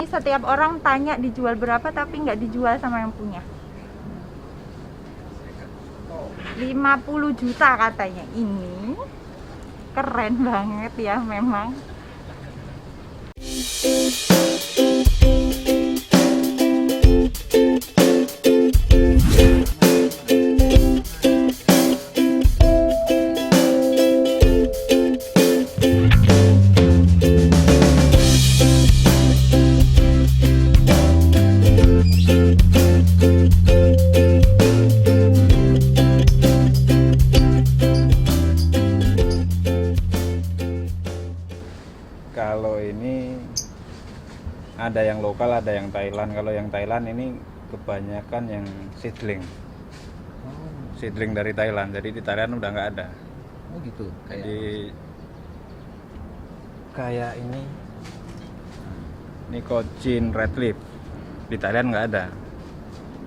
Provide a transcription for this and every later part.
setiap orang tanya dijual berapa tapi nggak dijual sama yang punya. 50 juta katanya. Ini keren banget ya memang. Kalau ini ada yang lokal, ada yang Thailand. Kalau yang Thailand ini kebanyakan yang seedling. Seedling dari Thailand. Jadi di Thailand udah nggak ada. Oh gitu. Jadi kayak ini Cochin Red Leaf. Di Thailand nggak ada.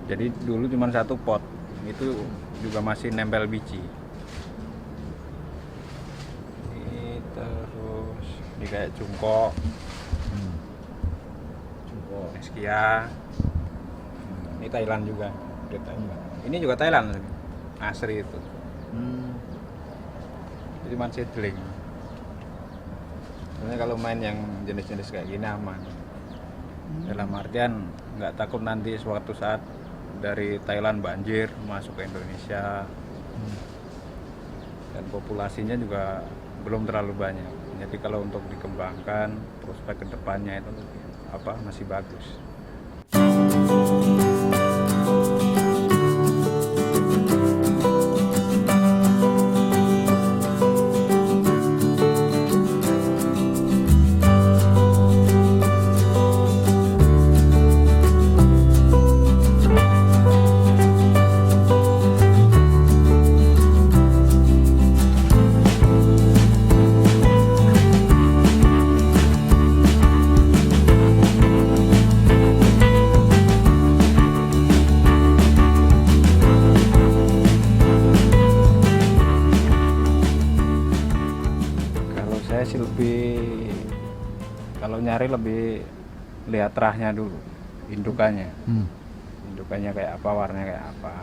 Jadi dulu cuma satu pot. Itu juga masih nempel biji. Ini terus ini kayak jungkok. Eskia. Ini Thailand juga. Ini juga Thailand. Asri itu. Itu cuma seedling. Sebenarnya kalau main yang jenis-jenis kayak gini aman. Dalam artian nggak takut nanti suatu saat dari Thailand banjir masuk ke Indonesia. Dan populasinya juga belum terlalu banyak. Jadi kalau untuk dikembangkan prospek kedepannya itu masih bagus. Saya sih kalau nyari lebih lihat rahnya dulu, indukannya. Indukannya kayak apa, warnanya kayak apa.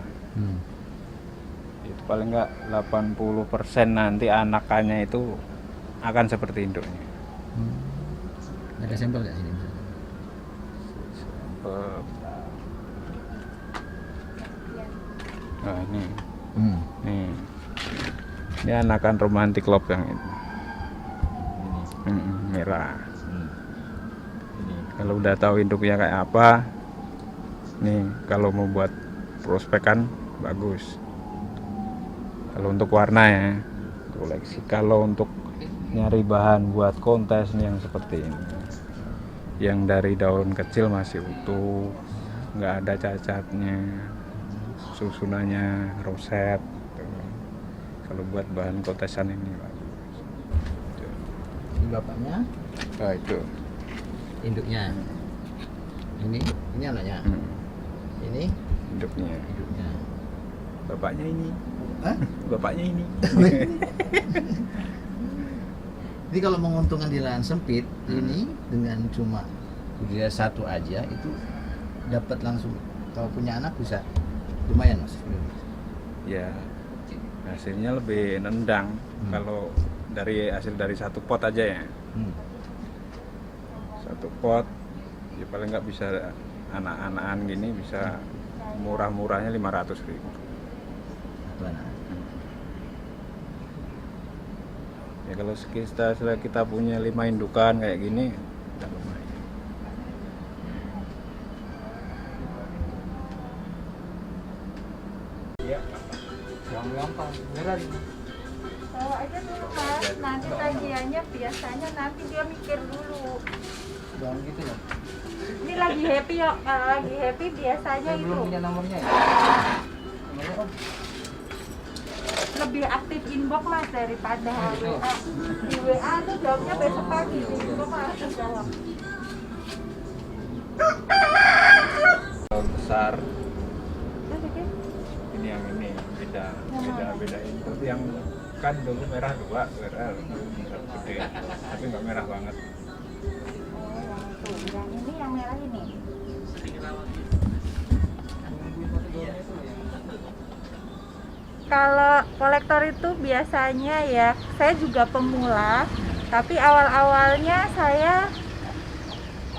Itu paling nggak 80% nanti anakannya itu akan seperti induknya. Ada sampel nggak sini? Nah ini, ini anakan romantic love yang ini. Merah. Kalau udah tahu induknya kayak apa, nih kalau mau buat prospek kan bagus. Kalau untuk warna ya koleksi. Kalau untuk nyari bahan buat kontes nih yang seperti ini, yang dari daun kecil masih utuh, nggak ada cacatnya, susunannya roset. Kalau buat bahan kontesan ini bagus. Ini bapaknya. Oh itu. Induknya. Ini anaknya. Ini Induknya. induknya. Bapaknya ini. Hah? Bapaknya ini. Jadi kalau menguntungkan di lahan sempit ini dengan cuma budidaya satu aja itu dapat langsung, kalau punya anak bisa lumayan mas. Ya hasilnya lebih nendang kalau dari hasil dari satu pot aja ya. Satu pot ya paling nggak bisa anak-anakan gini bisa murah-murahnya 500.000. Ya kalau kita punya 5 indukan kayak gini udah lumayan. Iya, gampang, beneran. Bawa aja dulu mas, nanti tagihannya biasanya nanti dia mikir dulu. Jangan gitu ya. Ini lagi happy ya, kalau lagi happy biasanya Saya itu belum punya nomornya ya. Nomornya om. lebih aktif inbox mas daripada WA. Di WA tuh jawabnya besok pagi, di inbox langsung jawab. Daun besar. Ini yang ini beda ini. Tapi yang kan dulu merah 2, merah gede, tapi nggak merah banget. Tuh, yang ini yang merah ini. Kalau kolektor itu biasanya ya, saya juga pemula, tapi awal-awalnya saya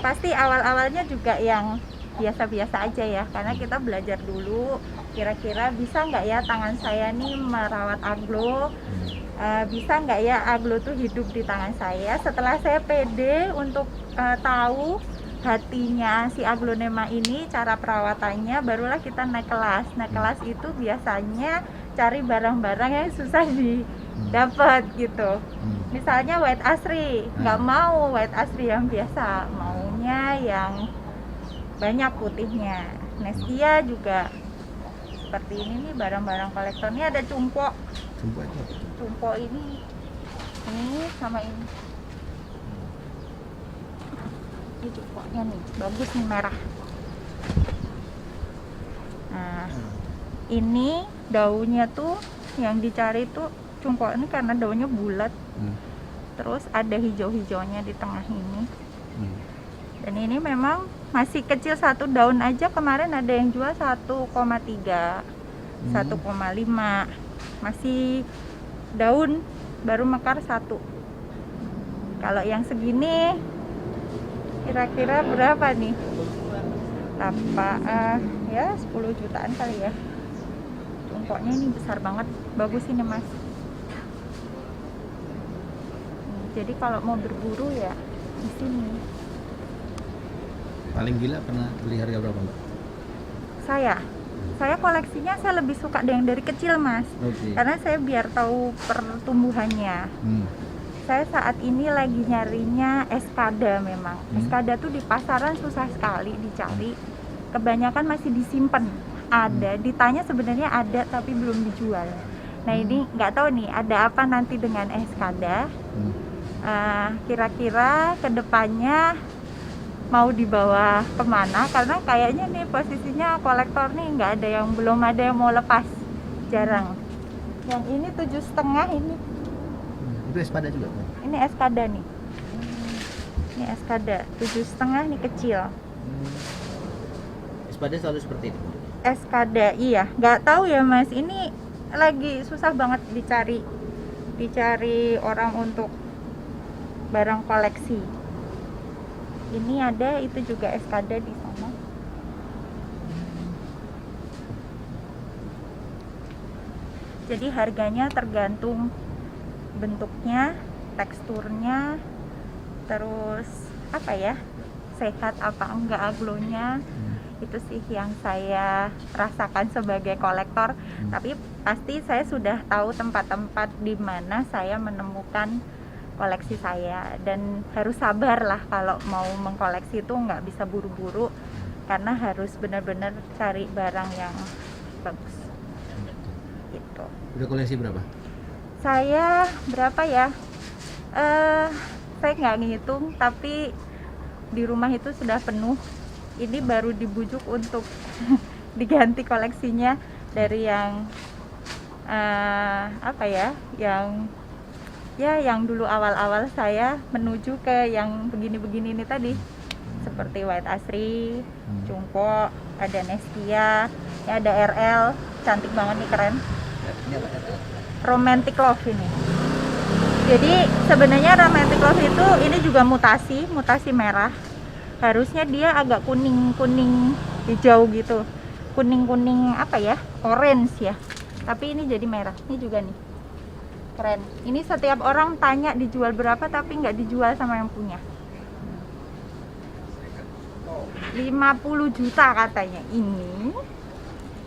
pasti awal-awalnya juga yang biasa-biasa aja ya, karena kita belajar dulu kira-kira bisa nggak ya tangan saya nih merawat aglo, bisa nggak ya aglo tuh hidup di tangan saya. Setelah saya pede untuk tahu hatinya si aglonema ini, cara perawatannya, barulah kita naik kelas. Naik kelas itu biasanya cari barang-barang yang susah didapat gitu. Misalnya white asri, nggak mau white asri yang biasa, maunya yang banyak putihnya. Neskia juga seperti ini nih, barang-barang kolektor. Ini ada cumpo. Jumpa itu apa? Cumpo ini sama ini. Ini cumponya nih, bagus nih, merah. Nah, ini daunnya tuh yang dicari tuh cumpo ini karena daunnya bulat. Terus ada hijau-hijaunya di tengah ini. Dan ini memang masih kecil, satu daun aja kemarin ada yang jual 1,3, 1,5. Masih daun baru mekar satu. Kalau yang segini kira-kira berapa nih? Ya 10 jutaan kali ya. Cungkoknya ini besar banget, bagus ini mas. Jadi kalau mau berburu ya di sini. Paling gila pernah beli harga berapa mbak? Saya koleksinya saya lebih suka yang dari kecil mas. Karena saya biar tahu pertumbuhannya. Saya saat ini lagi nyarinya eskada memang. Eskada tuh di pasaran susah sekali dicari. Kebanyakan masih disimpan. Ada, ditanya sebenarnya ada tapi belum dijual. Nah ini nggak tahu nih ada apa nanti dengan eskada. Kira-kira kedepannya mau dibawa kemana, karena kayaknya nih posisinya kolektor nih belum ada yang mau lepas, jarang. Yang ini 7,5 ini. Itu espada juga kan? Ini eskada nih. Ini eskada 7,5 nih kecil. Espada selalu seperti itu. Eskada iya, nggak tahu ya mas. Ini lagi susah banget dicari orang untuk barang koleksi. Ini ada, itu juga eskada di sana. Jadi harganya tergantung bentuknya, teksturnya, terus apa ya, sehat apa enggak aglonya. Itu sih yang saya rasakan sebagai kolektor. Tapi pasti saya sudah tahu tempat-tempat di mana saya menemukan koleksi saya, dan harus sabar lah kalau mau mengkoleksi itu, nggak bisa buru-buru karena harus benar-benar cari barang yang bagus gitu. Udah koleksi berapa? Saya berapa ya, saya nggak ngitung, tapi di rumah itu sudah penuh. Ini baru dibujuk untuk diganti koleksinya dari yang yang dulu awal-awal saya menuju ke yang begini-begini ini tadi, seperti white asri, cungpo, ada neskia, ya ada RL, cantik banget nih, keren. Romantic love ini. Jadi sebenarnya romantic love itu ini juga mutasi merah. Harusnya dia agak kuning hijau gitu, kuning orange ya. Tapi ini jadi merah. Ini juga nih. Keren. Ini setiap orang tanya dijual berapa, tapi nggak dijual sama yang punya. 50 juta katanya. Ini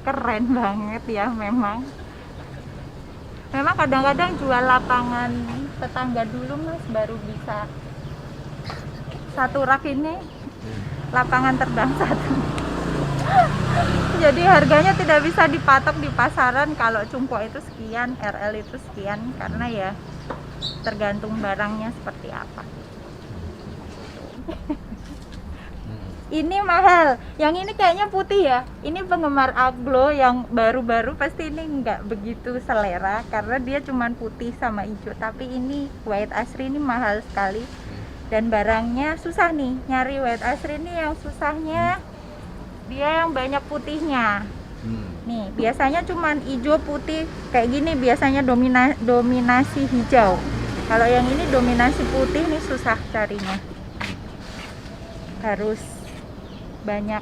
keren banget ya memang. Memang kadang-kadang jual lapangan tetangga dulu mas, baru bisa satu rak ini lapangan terbang satu. Jadi harganya tidak bisa dipatok di pasaran. Kalau cungpo itu sekian, RL itu sekian, karena ya tergantung barangnya seperti apa. Ini mahal. Yang ini kayaknya putih ya. Ini penggemar aglo yang baru-baru pasti ini nggak begitu selera karena dia cuman putih sama hijau. Tapi ini white asri ini mahal sekali. Dan barangnya susah nih, nyari white asri ini yang susahnya dia yang banyak putihnya. Nih, biasanya cuman hijau putih kayak gini, biasanya dominasi hijau. Kalau yang ini dominasi putih nih susah carinya. Harus banyak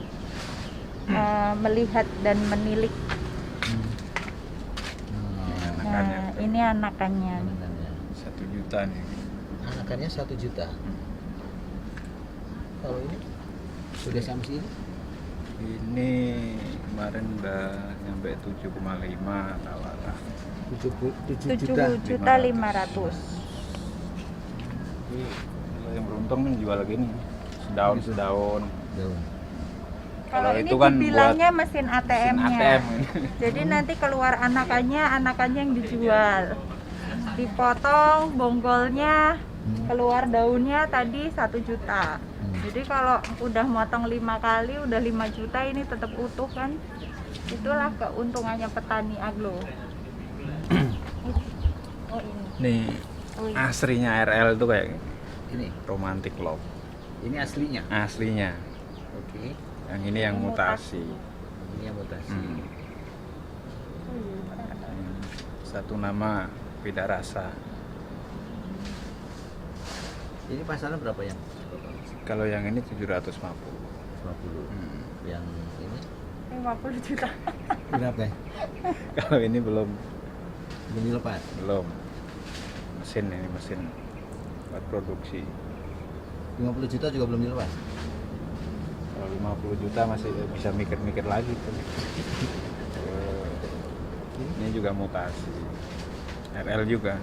melihat dan menilik. Anakannya Nah, ini anakannya. 1 juta nih. Anakannya 1 juta. Kalau ini sudah sampai sini? Ini kemarin udah nyampe 7,5 tawaran. 7.500.000. Tapi kalau yang beruntung kan jual gini sedaun. Daun. Kalau ini itu kan dibilangnya buat mesin mesin ATM-nya. ATM. Jadi nanti keluar anakannya yang dijual. Dipotong bonggolnya, keluar daunnya tadi 1 juta. Jadi kalau udah motong 5 kali udah 5 juta, ini tetap utuh kan. Itulah keuntungannya petani aglo. Oh ini. Nih Oh, ini. aslinya RL itu kayak Ini, romantic love. ini aslinya. Aslinya. Oke. Yang ini yang Yang mutasi. Ini yang mutasi. Hmm. Satu nama beda rasa. Ini pasaran berapa yang? Kalau yang ini 750. 50. Yang ini 50 juta. berapa ya? Kalau ini belum Belum dilepas. mesin, ini mesin buat produksi. 50 juta juga belum dilepas. Kalau 50 juta masih bisa mikir-mikir lagi tuh. Ini juga mutasi. RL juga.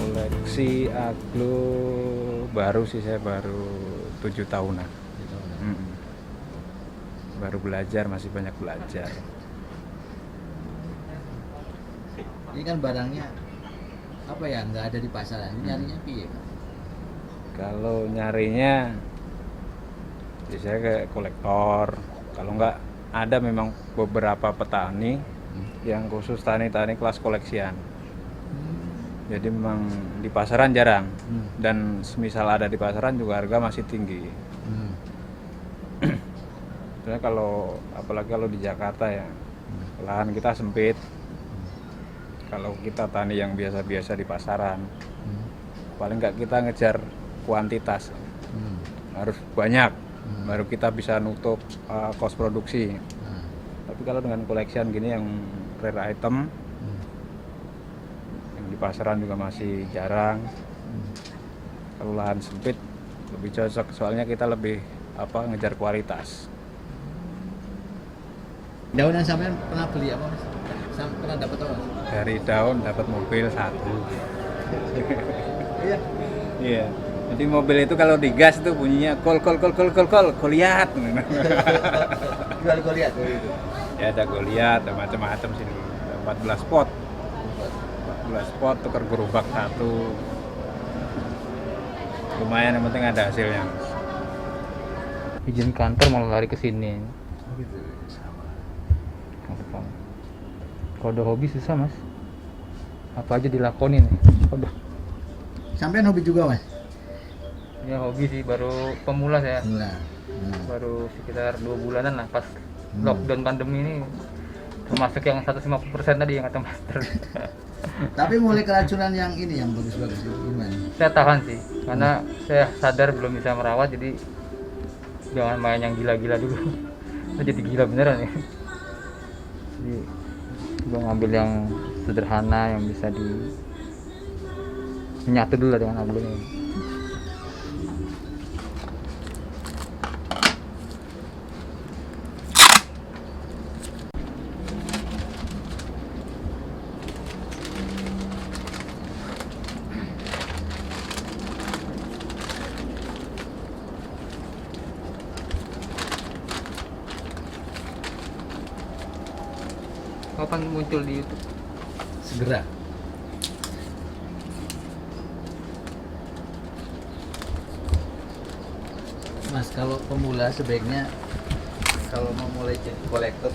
Koleksi aglo baru sih, saya baru 7 tahunan. Mm-mm. Baru belajar, masih banyak belajar. Ini kan barangnya apa ya, nggak ada di pasaran. Ini nyarinya piye? Kalau nyarinya biasanya ke kolektor. Kalau nggak, ada memang beberapa petani yang khusus tani-tani kelas koleksian. Jadi memang di pasaran jarang. Dan semisal ada di pasaran juga harga masih tinggi. Soalnya kalau apalagi kalau di Jakarta ya, lahan kita sempit. Kalau kita tani yang biasa-biasa di pasaran, paling nggak kita ngejar kuantitas, harus banyak, baru kita bisa nutup kos produksi. Tapi kalau dengan koleksian gini yang rare item, yang di pasaran juga masih jarang. Kalau lahan sempit lebih cocok, soalnya kita lebih ngejar kualitas. Daun yang sampean pernah beli apa, Mas? Pernah dapat apa? Dari daun dapat mobil 1. Iya. Iya. Jadi mobil itu kalau digas itu bunyinya kol Goliat. Jual Goliat itu. Ya ada Goliat, ada macam-macam sini. Ada 14 pot. 14 pot tukar gerobak 1. Lumayan, yang penting ada hasilnya. Izin kantor malah lari ke sini. Gitu. Sama. Kalau udah hobi susah, Mas. Apa aja dilakonin. Udah. Sampean hobi juga, Mas? Ya hobi sih, baru pemula saya. Enggak. Baru sekitar 2 bulanan lah pas lockdown pandemi ini. Termasuk yang 150% tadi yang kata Master. Tapi mulai keracunan yang ini yang bagus-bagus itu gimana? Saya tahan sih, karena saya sadar belum bisa merawat, jadi jangan main yang gila-gila dulu. Saya jadi gila beneran ya. Jadi gue ngambil yang sederhana yang bisa menyatu dulu lah dengan aglonya. kapan muncul di YouTube? Segera. Mas, kalau pemula sebaiknya kalau mau mulai jadi kolektor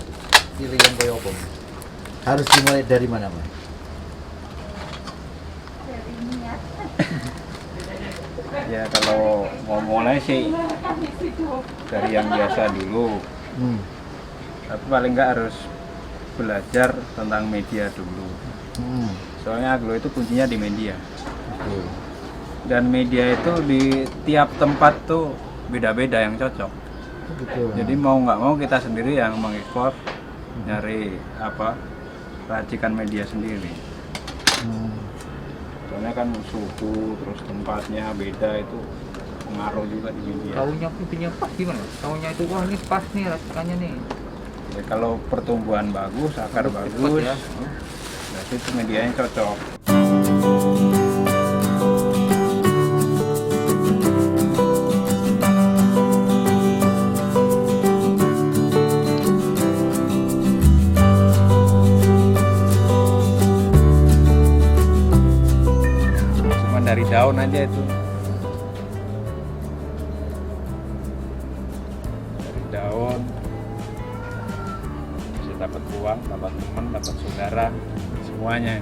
pilih yang kayak apa? Harus dimulai dari mana, Mas? Dari niat. Ya kalau mau mulai sih dari yang biasa dulu, tapi paling nggak harus belajar tentang media dulu. Soalnya Aglo itu kuncinya di media. Betul. Dan media itu di tiap tempat tuh beda-beda yang cocok. Betul. Jadi mau nggak mau kita sendiri yang mengekspor, nyari apa racikan media sendiri. Soalnya kan suhu terus tempatnya beda, itu pengaruh juga di media. Tahunya itunya pas gimana? Tahunya itu wah ini pas nih racikannya nih. Ya, kalau pertumbuhan bagus, akar Cepet bagus, ya. berarti itu medianya cocok. Cuma dari daun aja itu. Dari daun bisa dapat uang, dapat teman, dapat saudara, semuanya.